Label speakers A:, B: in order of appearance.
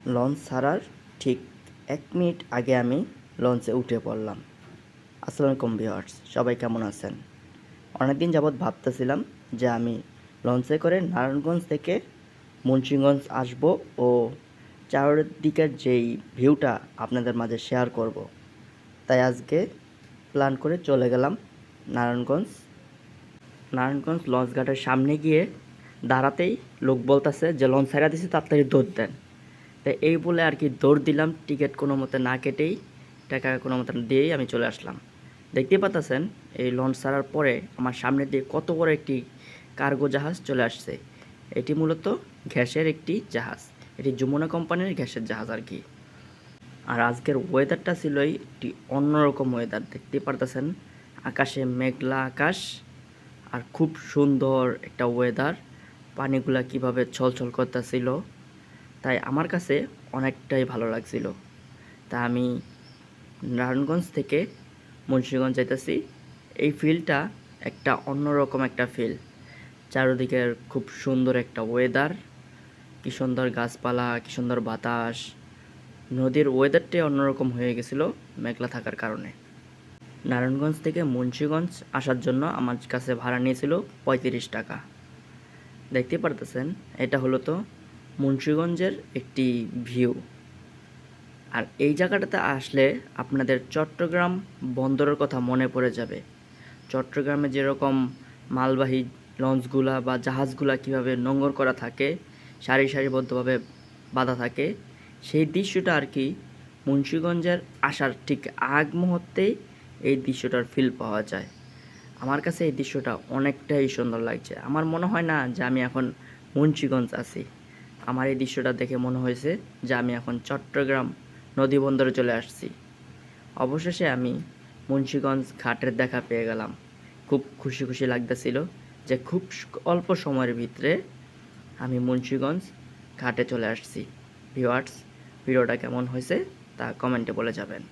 A: Launch ছাড়ার ঠিক ১ minute আগে আমি লঞ্চে উঠে পড়লাম। আসসালামু আলাইকুম ভিউয়ার্স, সবাই কেমন আছেন? অনেকদিন যাবৎ ভাবতেছিলাম যে আমি লঞ্চে করে নারায়ণগঞ্জ থেকে মুন্সিগঞ্জ আসব ও চারিদিকের যেই ভিউটা আপনাদের মাঝে শেয়ার করব। তাই আজকে প্ল্যান করে চলে গেলাম নারায়ণগঞ্জ। নারায়ণগঞ্জ লঞ্চ ঘাটের সামনে গিয়ে দাঁড়াতেই লোক বলতেছে যে লঞ্চ ছাইড়া দিছে, তাড়াতাড়ি দৌড় দেন। তাই এই বলে আর কি দৌড় দিলাম, টিকিট কোনো মতে না কেটেই, টাকা কোনো মতে দিয়েই আমি চলে আসলাম। দেখতেই পাচ্ছেন এই লঞ্চ ছাড়ার পরে আমার সামনে দিয়ে কত বড় একটি কার্গো জাহাজ চলে আসছে। এটি মূলত গ্যাসের একটি জাহাজ, এটি যমুনা কোম্পানির গ্যাসের জাহাজ আর কি। আর আজকের ওয়েদারটা ছিল একটি অন্যরকম ওয়েদার, দেখতেই পারতেছেন আকাশে মেঘলা আকাশ আর খুব সুন্দর একটা ওয়েদার, পানিগুলা কিভাবে ছলছল করতেছিল, তাই আমার কাছে অনেকটাই ভালো লাগছিল। তা আমি নারায়ণগঞ্জ থেকে মুন্সিগঞ্জ যাইতেছি। এই ফিলটা একটা অন্যরকম একটা ফিল, চারিদিকের খুব সুন্দর একটা ওয়েদার, কি সুন্দর গাছপালা, কি সুন্দর বাতাস, নদীর ওয়েদারটাই অন্যরকম হয়ে গেছিলো মেঘলা থাকার কারণে। নারায়ণগঞ্জ থেকে মুন্সিগঞ্জ আসার জন্য আমার কাছে ভাড়া নিয়েছিল ৩৫ টাকা। দেখতে পারতেছেন এটা হলো তো মুন্সিগঞ্জের একটি ভিউ। আর এই জায়গাটাতে আসলে আপনাদের চট্টগ্রাম বন্দরের কথা মনে পড়ে যাবে। চট্টগ্রামে যেরকম মালবাহী লঞ্চগুলা বা জাহাজগুলা কীভাবে নোঙর করা থাকে, সারি সারিবদ্ধভাবে বাঁধা থাকে, সেই দৃশ্যটা আর কি মুন্সিগঞ্জের আসার ঠিক আগ মুহূর্তেই এই দৃশ্যটার ফিল পাওয়া যায়। আমার কাছে এই দৃশ্যটা অনেকটাই সুন্দর লাগছে। আমার মনে হয় না যে আমি এখন মুন্সিগঞ্জ আছি, আমার এই দৃশ্যটা দেখে মনে হয়েছে যে আমি এখন চট্টগ্রাম নদী বন্দরে চলে আসছি। অবশেষে আমি মুন্সিগঞ্জ ঘাটের দেখা পেয়ে গেলাম। খুব খুশি খুশি লাগতেছিল যে খুব অল্প সময়ের ভিতরে আমি মুন্সিগঞ্জ ঘাটে চলে আসছি। ভিউয়ার্স, ভিডিওটা কেমন হয়েছে তা কমেন্টে বলে যাবেন।